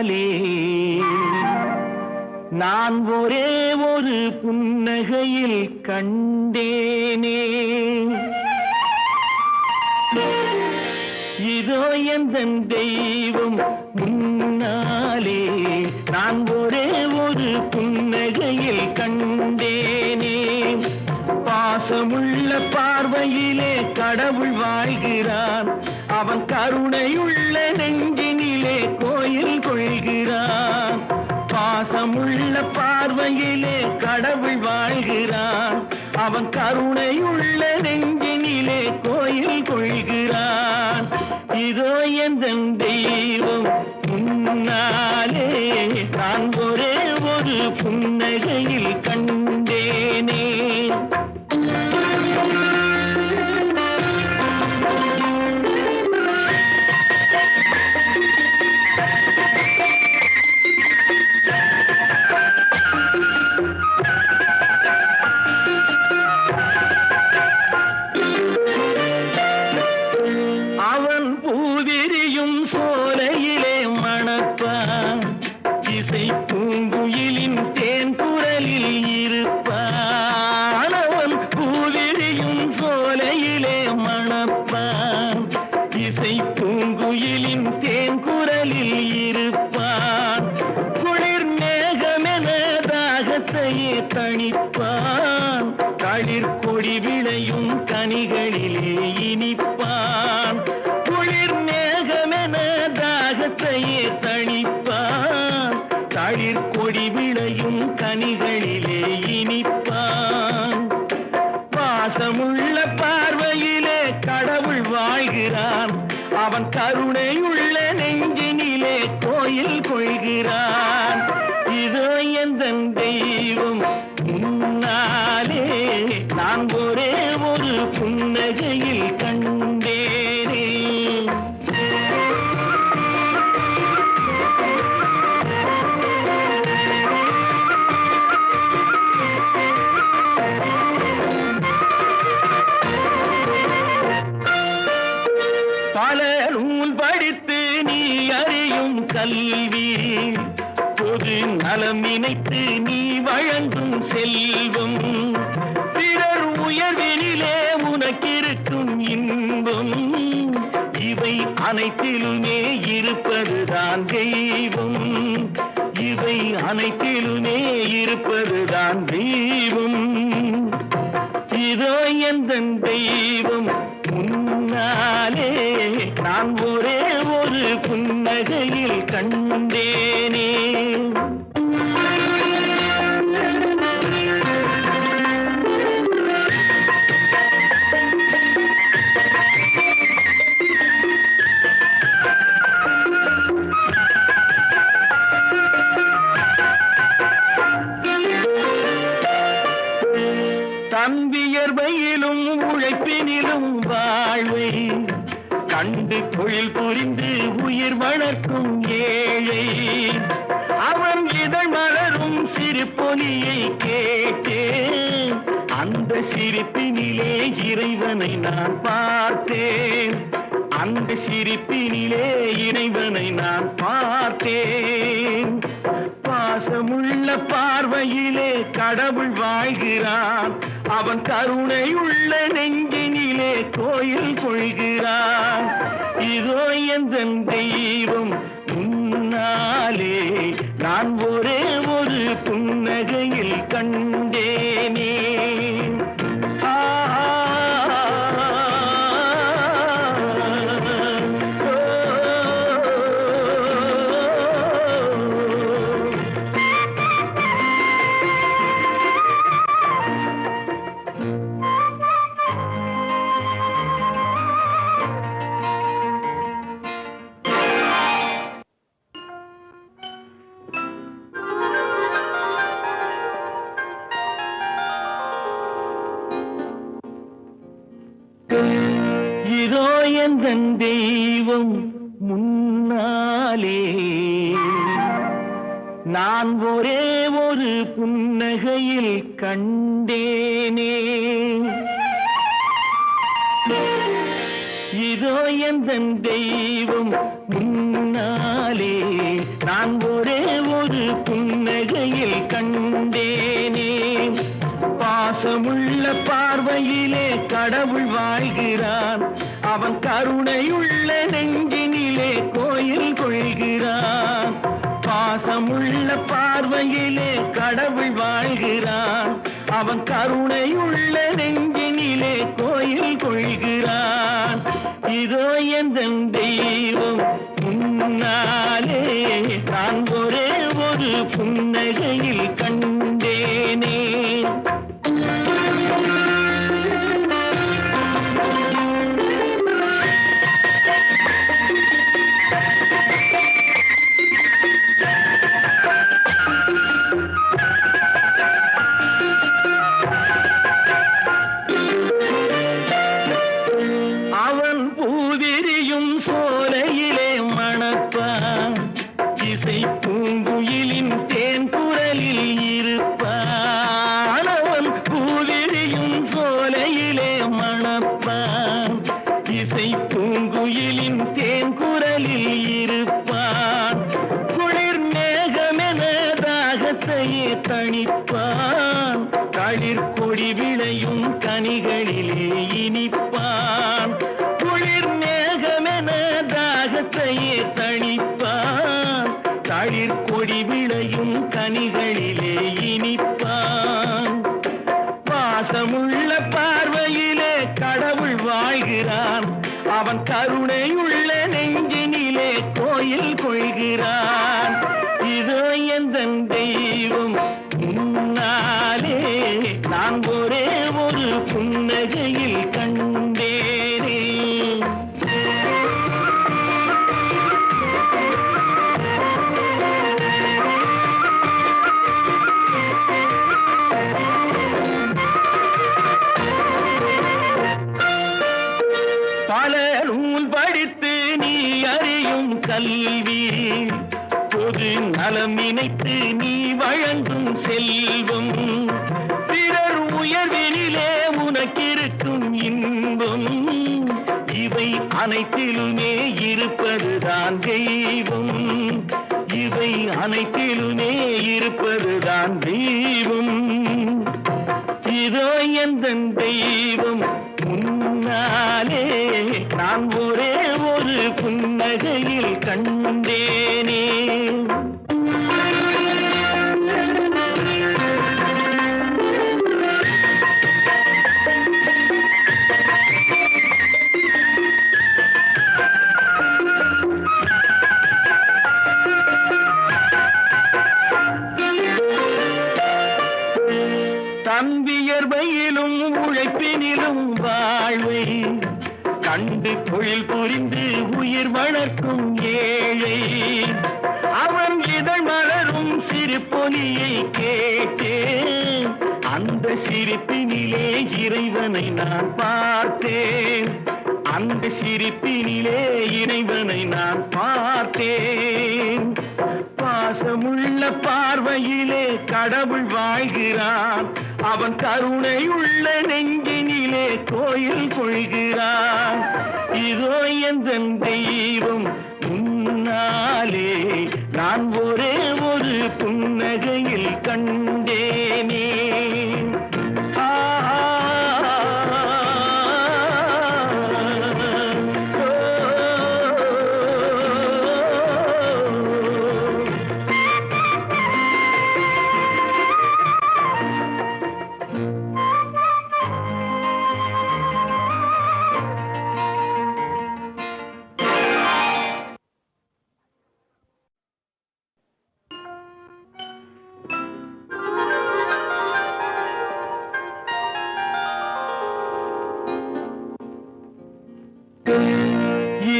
முன்னாலே நான் ஒரே ஒரு புன்னகையில் கண்டேனே. இதோ எந்தன் தெய்வம் முன்னாலே நான் ஒரே ஒரு புன்னகையில் கண்டேனே. பாசமுள்ள பார்வையிலே கடவுள் வாழ்கிறான், அவன் கருணையுள்ள நெஞ்சினிலே கோயில் கொள்கிறான். பாசமுள்ள பார்வையிலே கடவுள் வாழ்கிறான், அவன் கருணையுள்ள நெஞ்சினிலே கோயில் கொள்கிறான். இதோ எந்தன் தெய்வம் முன்னாலே நான் ஒரே ஒரு புன்னகையில் கண்டேனே. இசை பூங்குயிலின் தேன் குரலில் இருப்பான், அவன் பூவிரியும் சோலையிலே மணப்பான். இசை பூங்குயிலின் தேன் குரலில் இருப்பான், குளிர் மேகமென தாகத்தையே தணிப்பான். களிர் கொடி விளையும் கனிகளிலே இனிப்பான், குளிர் மேகமென தாகத்தையே தணிப்பான். களிர் கொடி விளையும் கனிகளிலே இனிப்பான். பாசமுள்ள பார்வையிலே கடவுள் வாழ்கிறான், அவன் கருணையுள்ள நெஞ்சினிலே கோயில் கொள்கிறான். இதோ எந்தன் தெய்வம் முன்னாலே நான் ஒரே ஒரு புன்னகையில் கண்டேனே. பல நூல் படித்து நீ அறியும் கல்வி, பொது நலம் நினைத்து நீ வழங்கும் செல்வம், பிறர் உயர்வினிலே உனக்கிருக்கும் இன்பம், இவை அனைத்திலுமே இருப்பதுதான் தெய்வம். இவை அனைத்திலுமே இருப்பதுதான் தெய்வம். இதோ எந்தன் தெய்வம் முன்னாலே நான் ஒரே ஒரு புன்னகையில் கண்டேனே. தன்வியர்வையிலும் உழைப்பினிலும் வாழ்வை கண்டு தொழில் புரிந்து உயிர் வளர்க்கும் ஏழை, அவன் இதழ் மலரும் சிரிப்பொலியை கேட்டேன். அந்த சிரிப்பினிலே இறைவனை நான் பார்த்தேன், அந்த சிரிப்பினிலே இறைவனை நான் பார்த்தேன். பாசமுள்ள பார்வையிலே கடவுள் வாழ்கிறான், அவன் கருணையுள்ள நெஞ்சினிலே கோயில் கொள்கிறான். இதோ எந்தன் தெய்வம் முன்னாலே நான் ஒரே ஒரு புன்னகையில் கண்டேனே. இதோ எந்தன் தெய்வம் முன்னாலே நான் ஒரே ஒரு புன்னகையில் கண்டேனே. இதோ எந்தன் தெய்வம் முன்னாலே நான் ஒரே ஒரு புன்னகையில் கண்டேனே. பாசமுள்ள பார்வையிலே கடவுள் வாழ்கிறான், அவன் கருணையுள்ள நெஞ்சினிலே கோயில் கொள்கிறான். பாசமுள்ள பார்வையிலே கடவுள் வாழ்கிறான், அவன் கருணையுள்ள நெஞ்சினிலே கோயில் கொள்கிறான். இதோ எந்தன் தெய்வம் முன்னாலே நான் ஒரே ஒரு புன்னகையில் கண்டேனே. அவன் பூவிரியும் சோலையிலே மணப்பான், இசை பூங்குயிலின் தேன் குரலில் இருப்பான். அவன் பூவிரியும் சோலையிலே மணப்பான், இசை பூங்குயிலின் தேன் குரலில் இருப்பான். குளிர் மேகமென தாகத்தையே தணிப்பான், தளிர் கொடி விளையும் கனிகளிலே இனிப்பான். குளிர் மேகமென தாகத்தையே தணிப்பான், தளிர் கொடி விளையும் கனிகளிலே இனிப்பான். பாசமுள்ள பார்வையிலே கடவுள் வாழ்கிறான், அவன் கருணையுள்ள நெஞ்சினிலே கோயில் கொள்கிறான். இதோ எந்தன் தெய்வம் முன்னாலே நான் ஒரே ஒரு புன்னகையில் கண்டேனே. பல நூல் படித்து நீ அறியும் கல்வி, பொது நலம் நினைத்து நீ வழங்கும் செல்வம், பிறர் உயர்வினிலே உனக்கிருக்கும் இன்பம், இவை அனைத்திலுமே இருப்பதுதான் தெய்வம், இவை அனைத்திலுமே இருப்பதுதான் தெய்வம். இதோ எந்தன் தெய்வம் முன்னாலே நான் ஒரே ஒரு புன்னகையில் கண்டேனே. தம்பியர்வையிலும் உழைப்பினிலும் வாழ்வை கண்டு தொழில் புரிந்து உயிர் வளர்க்கும் ஏழை, அவன் இதழ் மலரும் சிரிப்பொலியை கேட்டேன், அந்த சிரிப்பினிலே இறைவனை நான் பார்த்தேன், அந்த சிரிப்பினிலே இறைவனை நான் பார்த்தேன். பாசமுள்ள பார்வையிலே கடவுள் வாழ்கிறான், அவன் கருணையுள்ள நெஞ்சினிலே கோயில் கொள்கிறான். இதோ எந்தன் தெய்வம் முன்னாலே நான் ஒரே ஒரு புன்னகையில் கண்டேனே.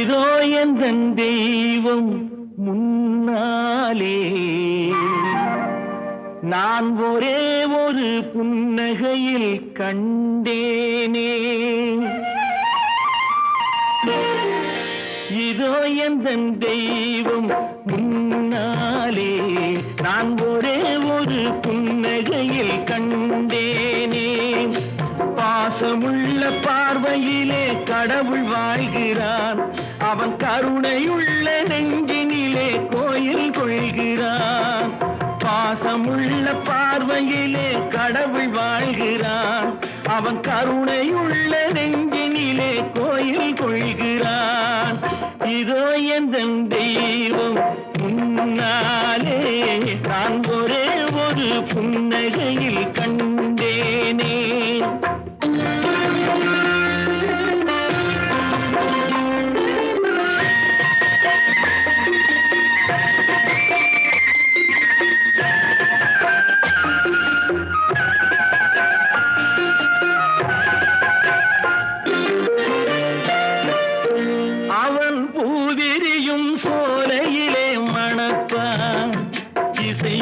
இதோ எந்தன் தெய்வம் முன்னாலே நான் ஒரே ஒரு புன்னகையில் கண்டேனே. இதோ எந்தன் தெய்வம் முன்னாலே நான் ஒரே ஒரு புன்னகையில் கண்டேனே. பாசமுள்ள பார்வையிலே கடவுள் வாழ்கிறான், அவன் கருணையுள்ள நெஞ்சினிலே கோயில் கொள்கிறான். பார்வையிலே கடவுள் வாழ்கிறான், அவன் கருணையுள்ள நெஞ்சினிலே கோயில் கொள்கிறான். இதோ எந்தன் தெய்வம் முன்னாலே நான் ஒரே ஒரு புன்னகையில் கண்டேனே. அவன் பூவிரியும் சோலையிலே மணப்பான், இசை